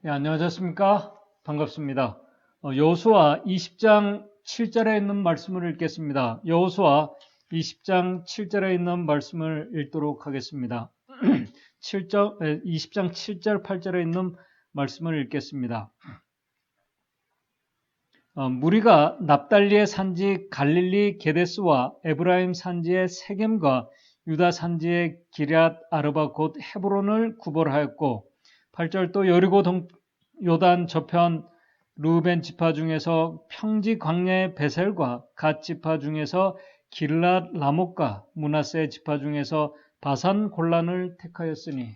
네, 안녕하셨습니까? 반갑습니다. 여호수아 20장 7절에 있는 말씀을 읽겠습니다. 여호수아 20장 7절에 있는 말씀을 읽도록 하겠습니다. 20장 7절 8절에 있는 말씀을 읽겠습니다. 무리가 납달리의 산지 갈릴리 게데스와 에브라임 산지의 세겜과 유다 산지의 기럇 아르바 곧 헤브론을 구벌하였고 8절 또 여리고 요단 저편 루벤 지파 중에서 평지 광야의 베셀과 갓 지파 중에서 길랏 라못과 므낫세 지파 중에서 바산 골란을 택하였으니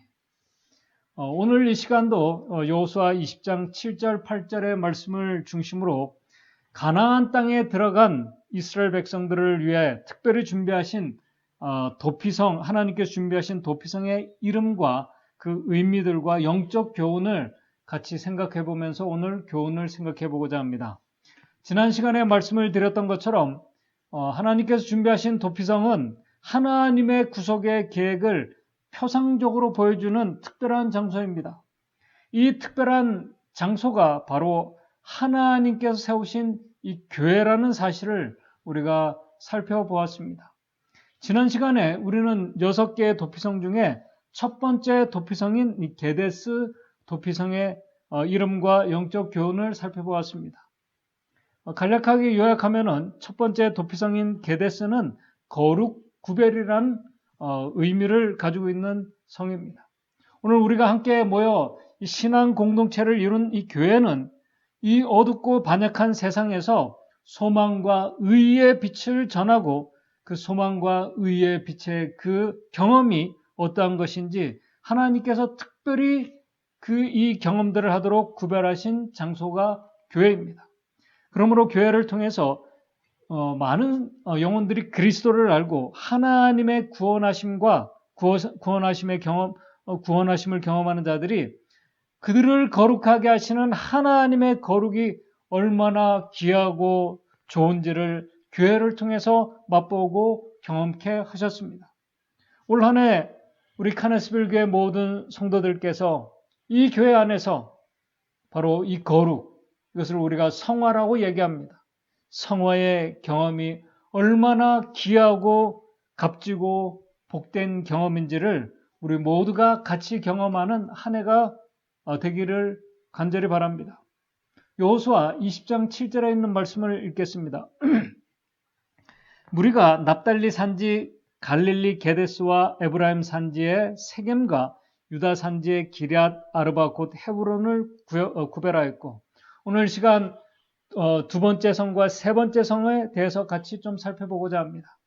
오늘 이 시간도 여호수아 20장 7절 8절의 말씀을 중심으로 가나안 땅에 들어간 이스라엘 백성들을 위해 특별히 준비하신 도피성, 하나님께서 준비하신 도피성의 이름과 그 의미들과 영적 교훈을 같이 생각해 보면서 오늘 교훈을 생각해 보고자 합니다. 지난 시간에 말씀을 드렸던 것처럼 하나님께서 준비하신 도피성은 하나님의 구속의 계획을 표상적으로 보여주는 특별한 장소입니다. 이 특별한 장소가 바로 하나님께서 세우신 이 교회라는 사실을 우리가 살펴보았습니다. 지난 시간에 우리는 6개의 도피성 중에 첫 번째 도피성인 이 게데스 도피성의 이름과 영적 교훈을 살펴보았습니다. 간략하게 요약하면은 첫 번째 도피성인 게데스는 거룩 구별이라는 의미를 가지고 있는 성입니다. 오늘 우리가 함께 모여 이 신앙 공동체를 이룬 이 교회는 이 어둡고 반역한 세상에서 소망과 의의 빛을 전하고 그 소망과 의의 빛의 그 경험이 어떠한 것인지 하나님께서 특별히 이 경험들을 하도록 구별하신 장소가 교회입니다. 그러므로 교회를 통해서 많은 영혼들이 그리스도를 알고 하나님의 구원하심과 구원하심의 경험, 구원하심을 경험하는 자들이 그들을 거룩하게 하시는 하나님의 거룩이 얼마나 귀하고 좋은지를 교회를 통해서 맛보고 경험케 하셨습니다. 올 한 해 우리 카네스빌 교회 모든 성도들께서 이 교회 안에서 바로 이 거룩, 이것을 우리가 성화라고 얘기합니다. 성화의 경험이 얼마나 귀하고 값지고 복된 경험인지를 우리 모두가 같이 경험하는 한 해가 되기를 간절히 바랍니다. 여호수아 20장 7절에 있는 말씀을 읽겠습니다. 무리가 납달리 산지 갈릴리 게데스와 에브라임 산지의 세겜과 유다 산지의 기럇 아르바 곧 헤브론을 구별하였고 오늘 시간 두 번째 성과 세 번째 성에 대해서 같이 좀 살펴보고자 합니다.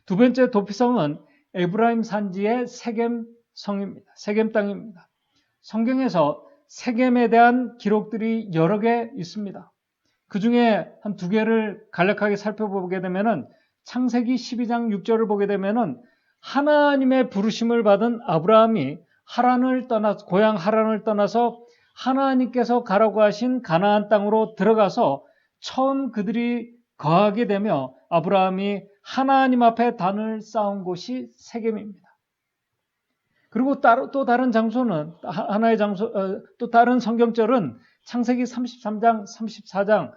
두 번째 도피성은 에브라임 산지의 세겜 성입니다. 세겜 땅입니다. 성경에서 세겜에 대한 기록들이 여러 개 있습니다. 그 중에 한 두 개를 간략하게 살펴보게 되면은 창세기 12장 6절을 보게 되면은 하나님의 부르심을 받은 아브라함이 고향 하란을 떠나서 하나님께서 가라고 하신 가나안 땅으로 들어가서 처음 그들이 거하게 되며 아브라함이 하나님 앞에 단을 쌓은 곳이 세겜입니다. 그리고 또 다른 장소는 하나의 장소, 또 다른 성경절은 창세기 33장, 34장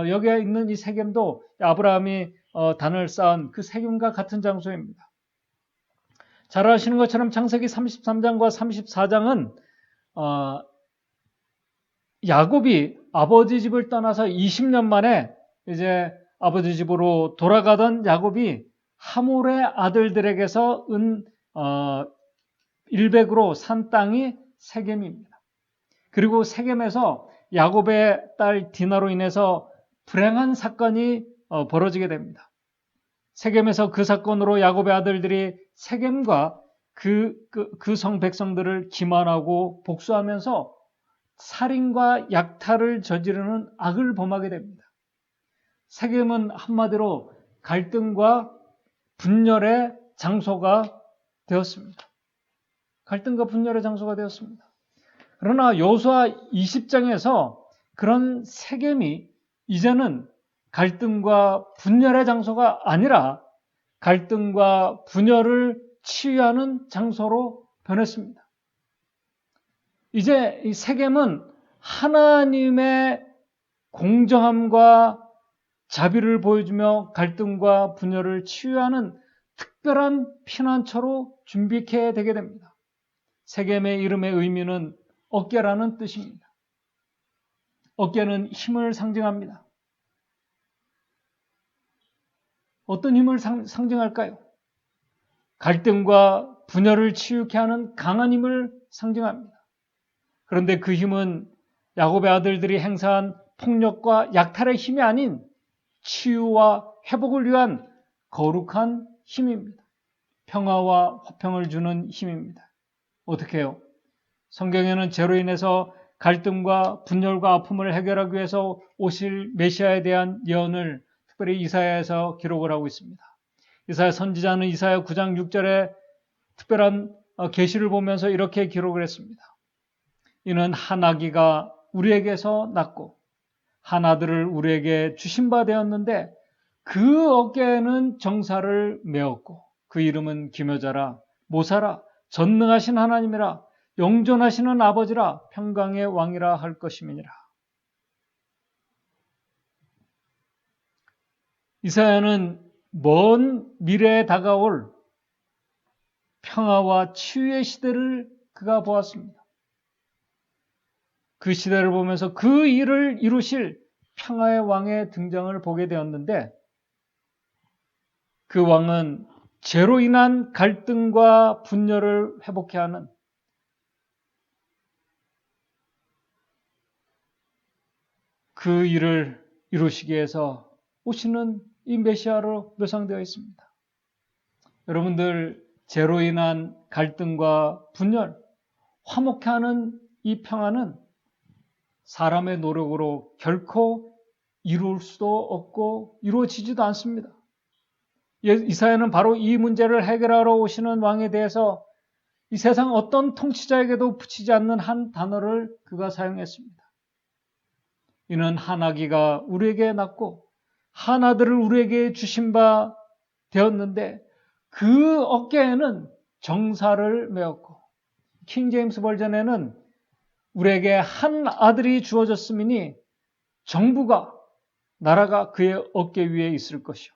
여기에 있는 이 세겜도 아브라함이 단을 쌓은 그 세겜과 같은 장소입니다. 잘 아시는 것처럼 창세기 33장과 34장은 야곱이 아버지 집을 떠나서 20년 만에 이제 아버지 집으로 돌아가던 야곱이 하몰의 아들들에게서 일백으로 산 땅이 세겜입니다. 그리고 세겜에서 야곱의 딸 디나로 인해서 불행한 사건이 벌어지게 됩니다. 세겜에서 그 사건으로 야곱의 아들들이 세겜과 그 성 백성들을 기만하고 복수하면서 살인과 약탈을 저지르는 악을 범하게 됩니다. 세겜은 한마디로 갈등과 분열의 장소가 되었습니다. 갈등과 분열의 장소가 되었습니다. 그러나 여호수아 20장에서 그런 세겜이 이제는 갈등과 분열의 장소가 아니라 갈등과 분열을 치유하는 장소로 변했습니다. 이제 이 세겜은 하나님의 공정함과 자비를 보여주며 갈등과 분열을 치유하는 특별한 피난처로 준비케 되게 됩니다. 세겜의 이름의 의미는 어깨라는 뜻입니다. 어깨는 힘을 상징합니다. 어떤 힘을 상징할까요? 갈등과 분열을 치유케 하는 강한 힘을 상징합니다. 그런데 그 힘은 야곱의 아들들이 행사한 폭력과 약탈의 힘이 아닌 치유와 회복을 위한 거룩한 힘입니다. 평화와 화평을 주는 힘입니다. 어떻게 해요? 성경에는 죄로 인해서 갈등과 분열과 아픔을 해결하기 위해서 오실 메시아에 대한 예언을 특별히 이사야에서 기록을 하고 있습니다. 이사야 선지자는 이사야 9장 6절에 특별한 계시를 보면서 이렇게 기록을 했습니다. 이는 한 아기가 우리에게서 낳고 한 아들을 우리에게 주신 바 되었는데 그 어깨에는 정사를 메었고 그 이름은 기묘자라 모사라 전능하신 하나님이라 영존하시는 아버지라 평강의 왕이라 할 것임이니라. 이사야는 먼 미래에 다가올 평화와 치유의 시대를 그가 보았습니다. 그 시대를 보면서 그 일을 이루실 평화의 왕의 등장을 보게 되었는데 그 왕은 죄로 인한 갈등과 분열을 회복케 하는 그 일을 이루시기 위해서 오시는 이 메시아로 묘상되어 있습니다. 여러분들 죄로 인한 갈등과 분열, 화목케 하는 이 평화는 사람의 노력으로 결코 이룰 수도 없고 이루어지지도 않습니다. 이사야는 바로 이 문제를 해결하러 오시는 왕에 대해서 이 세상 어떤 통치자에게도 붙이지 않는 한 단어를 그가 사용했습니다. 이는 한 아기가 우리에게 낳고 한 아들을 우리에게 주신 바 되었는데 그 어깨에는 정사를 메었고 킹 제임스 버전에는 우리에게 한 아들이 주어졌음이니 정부가 나라가 그의 어깨 위에 있을 것이요.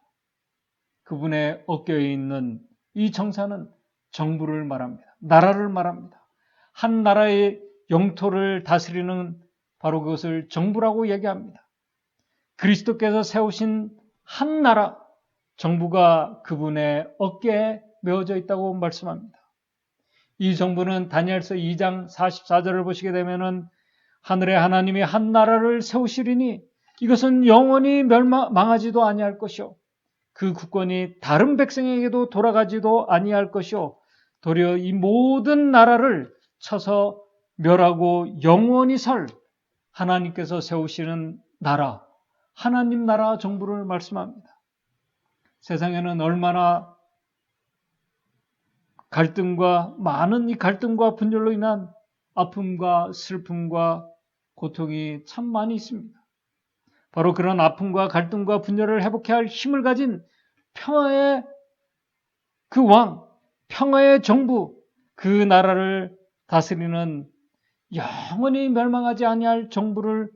그분의 어깨에 있는 이 정사는 정부를 말합니다. 나라를 말합니다. 한 나라의 영토를 다스리는 바로 그것을 정부라고 얘기합니다. 그리스도께서 세우신 한 나라, 정부가 그분의 어깨에 메어져 있다고 말씀합니다. 이 정부는 다니엘서 2장 44절을 보시게 되면은 하늘의 하나님이 한 나라를 세우시리니 이것은 영원히 망하지도 아니할 것이요. 그 국권이 다른 백성에게도 돌아가지도 아니할 것이요. 도리어 이 모든 나라를 쳐서 멸하고 영원히 설 하나님께서 세우시는 나라, 하나님 나라 정부를 말씀합니다. 세상에는 얼마나 많은 이 갈등과 분열로 인한 아픔과 슬픔과 고통이 참 많이 있습니다. 바로 그런 아픔과 갈등과 분열을 회복해야 할 힘을 가진 평화의 그 왕, 평화의 정부, 그 나라를 다스리는 영원히 멸망하지 아니할 정부를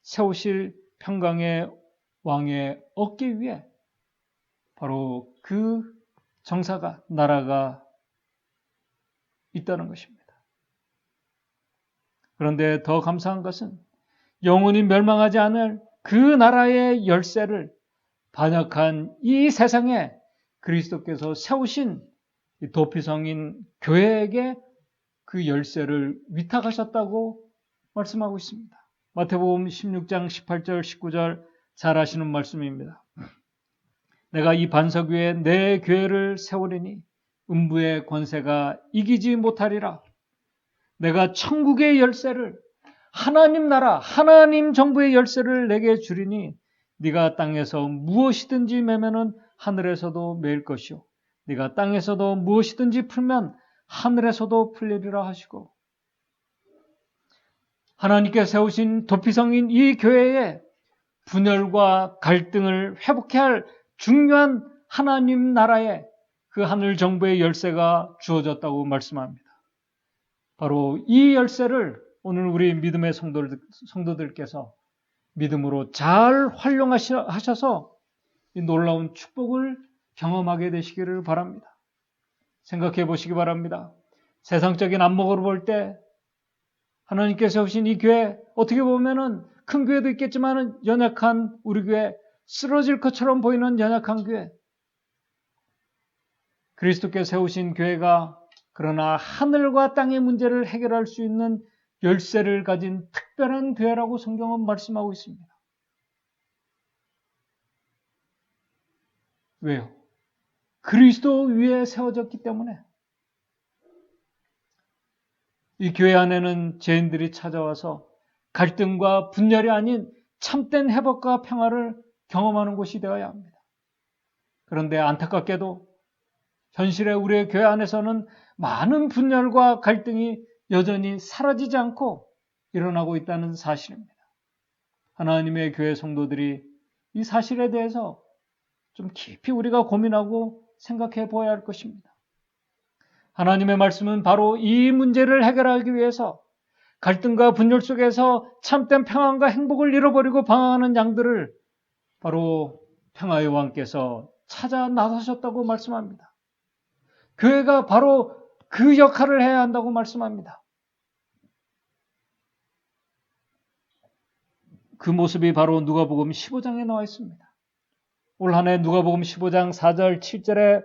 세우실 평강의 왕의 어깨 위에 바로 그 정사가, 나라가 있다는 것입니다. 그런데 더 감사한 것은 영원히 멸망하지 않을 그 나라의 열쇠를 반역한 이 세상에 그리스도께서 세우신 도피성인 교회에게 그 열쇠를 위탁하셨다고 말씀하고 있습니다. 마태복음 16장 18절 19절 잘 아시는 말씀입니다. 내가 이 반석 위에 내 교회를 세우리니 음부의 권세가 이기지 못하리라. 내가 천국의 열쇠를 하나님 나라, 하나님 정부의 열쇠를 내게 주리니 네가 땅에서 무엇이든지 매면은 하늘에서도 매일 것이요. 네가 땅에서도 무엇이든지 풀면 하늘에서도 풀리리라 하시고 하나님께 세우신 도피성인 이 교회에 분열과 갈등을 회복해야 할 중요한 하나님 나라의 그 하늘 정부의 열쇠가 주어졌다고 말씀합니다. 바로 이 열쇠를 오늘 우리 믿음의 성도들께서 믿음으로 잘 활용하셔서 이 놀라운 축복을 경험하게 되시기를 바랍니다. 생각해 보시기 바랍니다. 세상적인 안목으로 볼 때 하나님께서 오신 이 교회, 어떻게 보면은 큰 교회도 있겠지만 연약한 우리 교회, 쓰러질 것처럼 보이는 연약한 교회, 그리스도께서 세우신 교회가 그러나 하늘과 땅의 문제를 해결할 수 있는 열쇠를 가진 특별한 교회라고 성경은 말씀하고 있습니다. 왜요? 그리스도 위에 세워졌기 때문에. 이 교회 안에는 죄인들이 찾아와서 갈등과 분열이 아닌 참된 회복과 평화를 경험하는 곳이 되어야 합니다. 그런데 안타깝게도 현실의 우리의 교회 안에서는 많은 분열과 갈등이 여전히 사라지지 않고 일어나고 있다는 사실입니다. 하나님의 교회 성도들이 이 사실에 대해서 좀 깊이 우리가 고민하고 생각해 보아야 할 것입니다. 하나님의 말씀은 바로 이 문제를 해결하기 위해서 갈등과 분열 속에서 참된 평안과 행복을 잃어버리고 방황하는 양들을 바로 평화의 왕께서 찾아 나서셨다고 말씀합니다. 교회가 바로 그 역할을 해야 한다고 말씀합니다. 그 모습이 바로 누가복음 15장에 나와 있습니다. 올 한 해 누가복음 15장 4절 7절에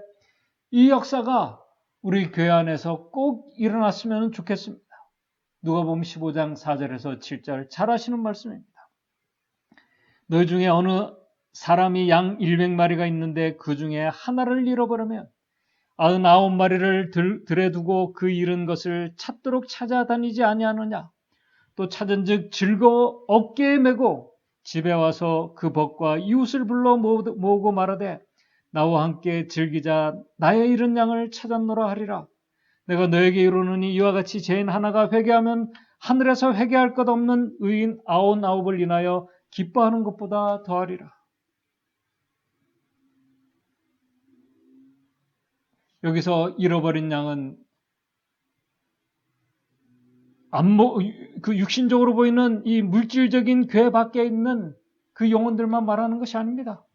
이 역사가 우리 교회 안에서 꼭 일어났으면 좋겠습니다. 누가복음 15장 4절에서 7절 잘 아시는 말씀입니다. 너희 중에 어느 사람이 양 100마리가 있는데 그 중에 하나를 잃어버리면 99마리를 들에 두고 그 잃은 것을 찾도록 찾아다니지 아니하느냐. 또 찾은즉 즐거워 어깨에 메고 집에 와서 그 벗과 이웃을 불러 모으고 말하되 나와 함께 즐기자 나의 잃은 양을 찾았노라 하리라. 내가 너에게 이르노니 이와 같이 죄인 하나가 회개하면 하늘에서 회개할 것 없는 의인 99을 인하여 기뻐하는 것보다 더하리라. 여기서 잃어버린 양은 그 육신적으로 보이는 이 물질적인 괴 밖에 있는 그 영혼들만 말하는 것이 아닙니다.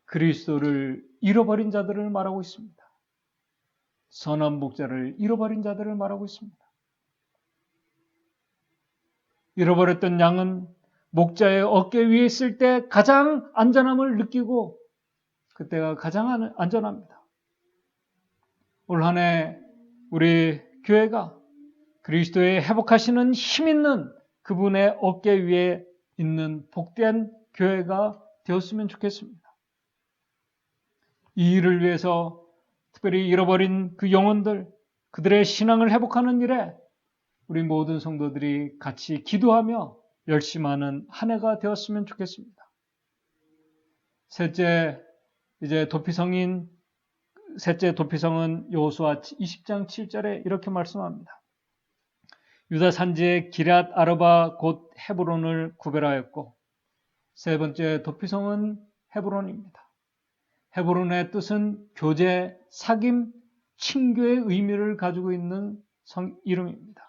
그리스도를 잃어버린 자들을 말하고 있습니다. 선한 목자를 잃어버린 자들을 말하고 있습니다. 잃어버렸던 양은 목자의 어깨 위에 있을 때 가장 안전함을 느끼고 그때가 가장 안전합니다. 올 한 해 우리 교회가 그리스도의 회복하시는 힘 있는 그분의 어깨 위에 있는 복된 교회가 되었으면 좋겠습니다. 이 일을 위해서 특별히 잃어버린 그 영혼들, 그들의 신앙을 회복하는 일에 우리 모든 성도들이 같이 기도하며 열심하는 한 해가 되었으면 좋겠습니다. 셋째 도피성은 여호수아 20장 7절에 이렇게 말씀합니다. 유다 산지의 기럇 아르바 곧 헤브론을 구별하였고, 세 번째 도피성은 헤브론입니다. 헤브론의 뜻은 교제, 사귐, 친교의 의미를 가지고 있는 성 이름입니다.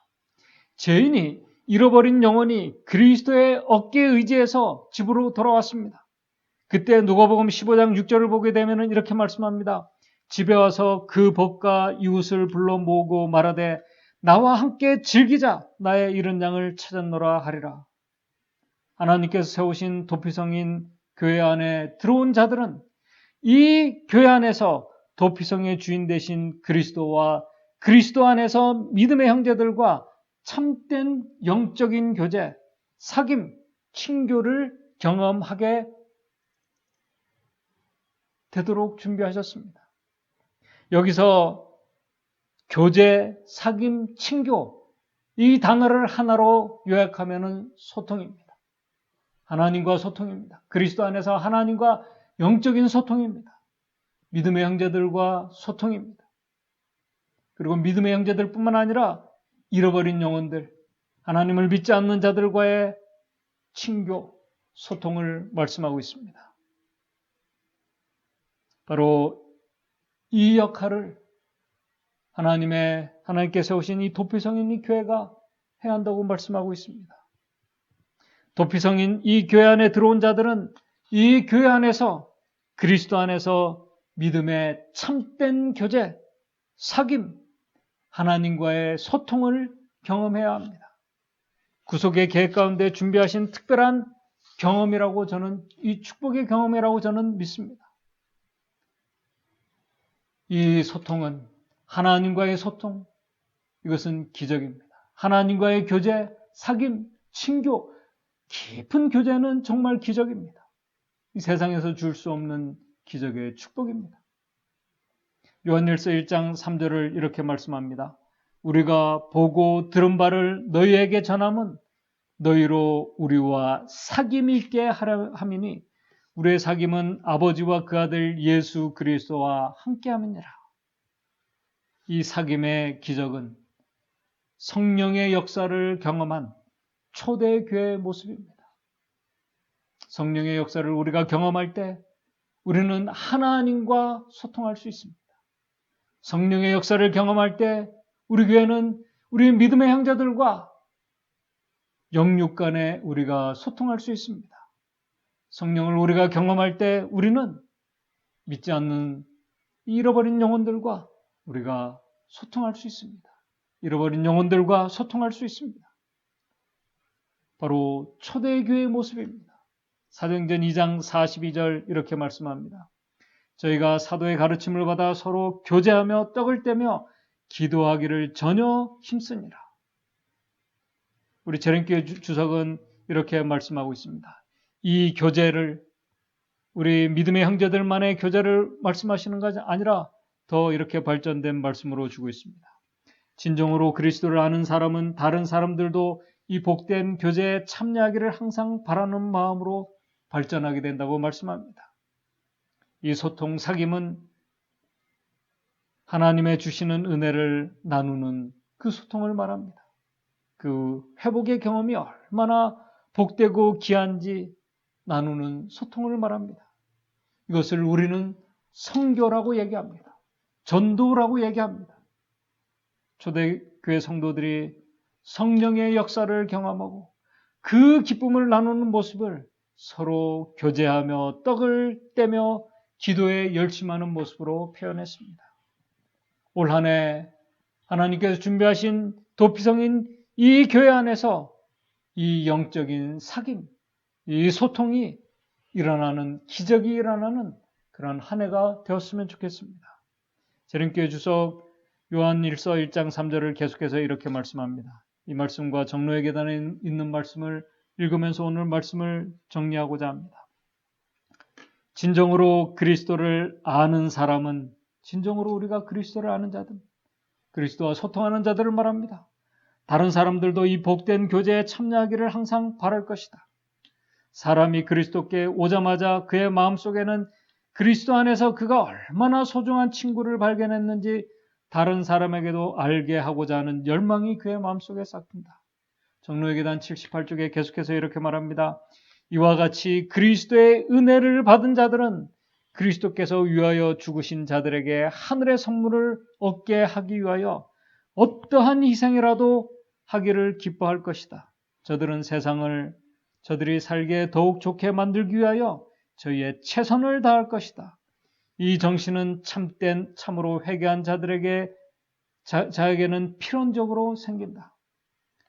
죄인이 잃어버린 영혼이 그리스도의 어깨에 의지해서 집으로 돌아왔습니다. 그때 누가복음 15장 6절을 보게 되면 이렇게 말씀합니다. 집에 와서 그 벗과 이웃을 불러 모으고 말하되 나와 함께 즐기자 나의 잃은 양을 찾았노라 하리라. 하나님께서 세우신 도피성인 교회 안에 들어온 자들은 이 교회 안에서 도피성의 주인 되신 그리스도와 그리스도 안에서 믿음의 형제들과 참된 영적인 교제, 사귐, 친교를 경험하게 되도록 준비하셨습니다. 여기서 교제, 사귐, 친교 이 단어를 하나로 요약하면 소통입니다. 하나님과 소통입니다. 그리스도 안에서 하나님과 영적인 소통입니다. 믿음의 형제들과 소통입니다. 그리고 믿음의 형제들뿐만 아니라 잃어버린 영혼들, 하나님을 믿지 않는 자들과의 친교, 소통을 말씀하고 있습니다. 바로 이 역할을 하나님께서 세우신 이 도피성인 이 교회가 해야 한다고 말씀하고 있습니다. 도피성인 이 교회 안에 들어온 자들은 이 교회 안에서 그리스도 안에서 믿음의 참된 교제, 사귐, 하나님과의 소통을 경험해야 합니다. 구속의 계획 가운데 준비하신 특별한 경험이라고 이 축복의 경험이라고 저는 믿습니다. 이 소통은 하나님과의 소통, 이것은 기적입니다. 하나님과의 교제, 사귐, 친교, 깊은 교제는 정말 기적입니다. 이 세상에서 줄 수 없는 기적의 축복입니다. 요한일서 1장 3절을 이렇게 말씀합니다. 우리가 보고 들은 바를 너희에게 전함은 너희로 우리와 사귐이 있게 하려 함이니 우리의 사귐은 아버지와 그 아들 예수 그리스도와 함께함이니라. 이 사귐의 기적은 성령의 역사를 경험한 초대교회의 모습입니다. 성령의 역사를 우리가 경험할 때 우리는 하나님과 소통할 수 있습니다. 성령의 역사를 경험할 때 우리 교회는 우리 믿음의 형제들과 영육 간에 우리가 소통할 수 있습니다. 성령을 우리가 경험할 때 우리는 믿지 않는 잃어버린 영혼들과 우리가 소통할 수 있습니다. 잃어버린 영혼들과 소통할 수 있습니다. 바로 초대교회의 모습입니다. 사도행전 2장 42절 이렇게 말씀합니다. 저희가 사도의 가르침을 받아 서로 교제하며 떡을 떼며 기도하기를 전혀 힘쓰니라. 우리 재림교회 주석은 이렇게 말씀하고 있습니다. 이 교제를 우리 믿음의 형제들만의 교제를 말씀하시는 것이 아니라 더 이렇게 발전된 말씀으로 주고 있습니다. 진정으로 그리스도를 아는 사람은 다른 사람들도 이 복된 교제에 참여하기를 항상 바라는 마음으로 발전하게 된다고 말씀합니다. 이 소통 사귐은 하나님의 주시는 은혜를 나누는 그 소통을 말합니다. 그 회복의 경험이 얼마나 복되고 귀한지 나누는 소통을 말합니다. 이것을 우리는 선교라고 얘기합니다. 전도라고 얘기합니다. 초대교회 성도들이 성령의 역사를 경험하고 그 기쁨을 나누는 모습을 서로 교제하며 떡을 떼며 기도에 열심하는 모습으로 표현했습니다. 올 한 해 하나님께서 준비하신 도피성인 이 교회 안에서 이 영적인 사귐, 이 소통이 일어나는, 기적이 일어나는 그런 한 해가 되었으면 좋겠습니다. 재림교회 주석 요한일서 1장 3절을 계속해서 이렇게 말씀합니다. 이 말씀과 정로의 계단에 있는 말씀을 읽으면서 오늘 말씀을 정리하고자 합니다. 진정으로 그리스도를 아는 사람은, 진정으로 우리가 그리스도를 아는 자들, 그리스도와 소통하는 자들을 말합니다. 다른 사람들도 이 복된 교제에 참여하기를 항상 바랄 것이다. 사람이 그리스도께 오자마자 그의 마음속에는 그리스도 안에서 그가 얼마나 소중한 친구를 발견했는지 다른 사람에게도 알게 하고자 하는 열망이 그의 마음속에 싹튼다. 정로의 계단 78쪽에 계속해서 이렇게 말합니다. 이와 같이 그리스도의 은혜를 받은 자들은 그리스도께서 위하여 죽으신 자들에게 하늘의 선물을 얻게 하기 위하여 어떠한 희생이라도 하기를 기뻐할 것이다. 저들은 세상을 저들이 살게 더욱 좋게 만들기 위하여 저희의 최선을 다할 것이다. 이 정신은 참으로 회개한 자에게는 필연적으로 생긴다.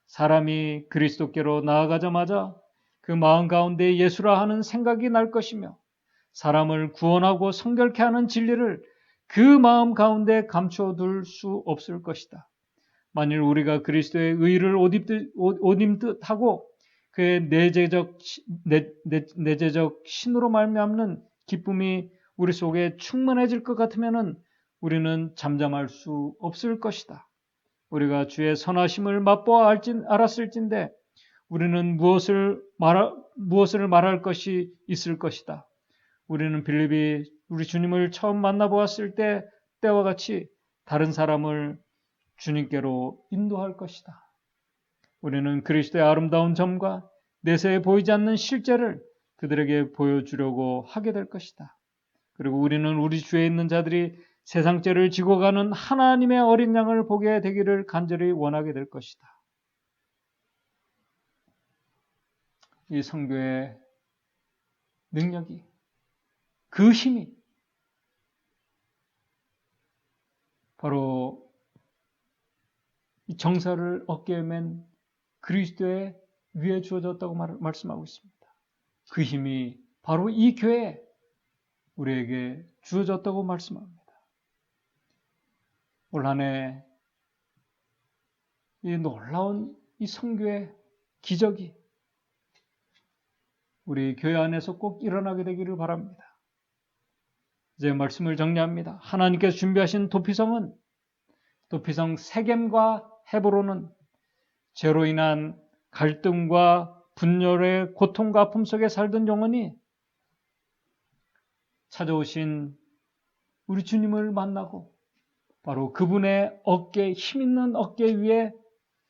사람이 그리스도께로 나아가자마자 그 마음 가운데 예수라 하는 생각이 날 것이며 사람을 구원하고 성결케 하는 진리를 그 마음 가운데 감춰둘 수 없을 것이다. 만일 우리가 그리스도의 의를 옷 입듯 하고 그의 내재적 신으로 말미암는 기쁨이 우리 속에 충만해질 것 같으면 우리는 잠잠할 수 없을 것이다. 우리가 주의 선하심을 맛보아 알았을진데 우리는 무엇을 말할 것이 있을 것이다. 우리는 빌립이 우리 주님을 처음 만나보았을 때와 같이 다른 사람을 주님께로 인도할 것이다. 우리는 그리스도의 아름다운 점과 내세에 보이지 않는 실제를 그들에게 보여주려고 하게 될 것이다. 그리고 우리는 우리 주에 있는 자들이 세상 죄를 지고 가는 하나님의 어린 양을 보게 되기를 간절히 원하게 될 것이다. 이 선교의 능력이, 그 힘이 바로 이 정사를 어깨에 맨 그리스도의 위에 주어졌다고 말씀하고 있습니다. 그 힘이 바로 이 교회에 우리에게 주어졌다고 말씀합니다. 올 한 해 이 놀라운 이 선교의 기적이 우리 교회 안에서 꼭 일어나게 되기를 바랍니다. 이제 말씀을 정리합니다. 하나님께서 준비하신 도피성은, 도피성 세겜과 헤브론은 죄로 인한 갈등과 분열의 고통과 아픔 속에 살던 영혼이 찾아오신 우리 주님을 만나고 바로 그분의 어깨, 힘있는 어깨 위에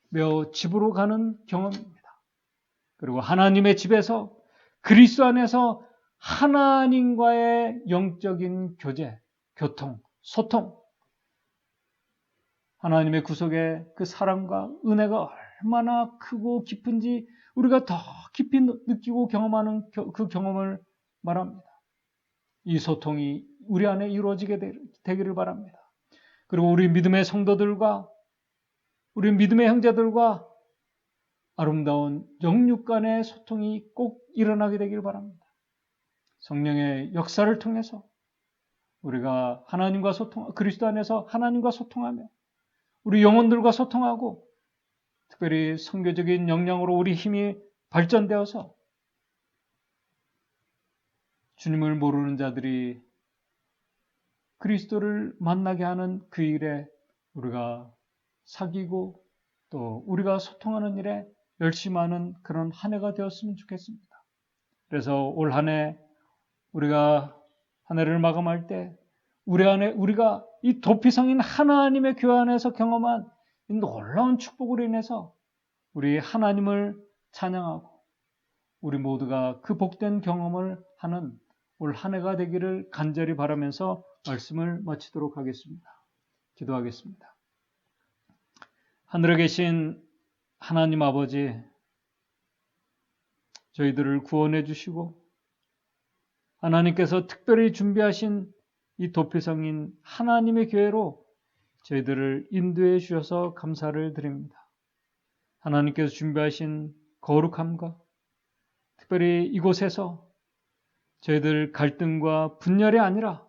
메어 집으로 가는 경험입니다. 그리고 하나님의 집에서 그리스도 안에서 하나님과의 영적인 교제, 교통, 소통, 하나님의 구속의 그 사랑과 은혜가 얼마나 크고 깊은지 우리가 더 깊이 느끼고 경험하는 그 경험을 말합니다. 이 소통이 우리 안에 이루어지게 되기를 바랍니다. 그리고 우리 믿음의 성도들과 우리 믿음의 형제들과 아름다운 영육 간의 소통이 꼭 일어나게 되기를 바랍니다. 성령의 역사를 통해서 우리가 하나님과 그리스도 안에서 하나님과 소통하며 우리 영혼들과 소통하고 특별히 선교적인 역량으로 우리 힘이 발전되어서 주님을 모르는 자들이 그리스도를 만나게 하는 그 일에 우리가 사귀고 또 우리가 소통하는 일에 열심히 하는 그런 한 해가 되었으면 좋겠습니다. 그래서 올 한 해 우리가 한 해를 마감할 때 우리 안에 우리가 이 도피성인 하나님의 교회 안에서 경험한 이 놀라운 축복으로 인해서 우리 하나님을 찬양하고 우리 모두가 그 복된 경험을 하는 올 한 해가 되기를 간절히 바라면서 말씀을 마치도록 하겠습니다. 기도하겠습니다. 하늘에 계신 하나님 아버지, 저희들을 구원해 주시고 하나님께서 특별히 준비하신 이 도피성인 하나님의 교회로 저희들을 인도해 주셔서 감사를 드립니다. 하나님께서 준비하신 거룩함과 특별히 이곳에서 저희들 갈등과 분열이 아니라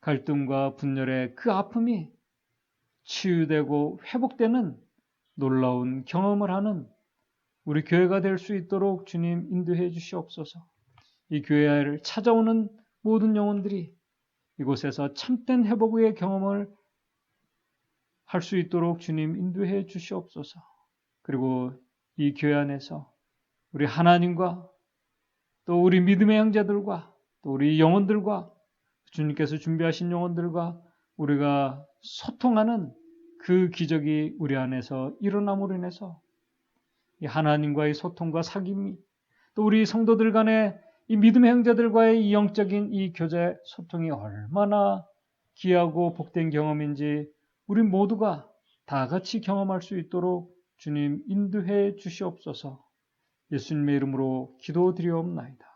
갈등과 분열의 그 아픔이 치유되고 회복되는 놀라운 경험을 하는 우리 교회가 될 수 있도록 주님 인도해 주시옵소서. 이 교회를 찾아오는 모든 영혼들이 이곳에서 참된 회복의 경험을 할 수 있도록 주님 인도해 주시옵소서. 그리고 이 교회 안에서 우리 하나님과 또 우리 믿음의 형제들과 또 우리 영혼들과 주님께서 준비하신 영혼들과 우리가 소통하는 그 기적이 우리 안에서 일어남으로 인해서 이 하나님과의 소통과 사귐이 또 우리 성도들 간의 이 믿음의 형제들과의 이 영적인 이 교제 소통이 얼마나 귀하고 복된 경험인지 우리 모두가 다 같이 경험할 수 있도록 주님 인도해 주시옵소서. 예수님의 이름으로 기도드리옵나이다.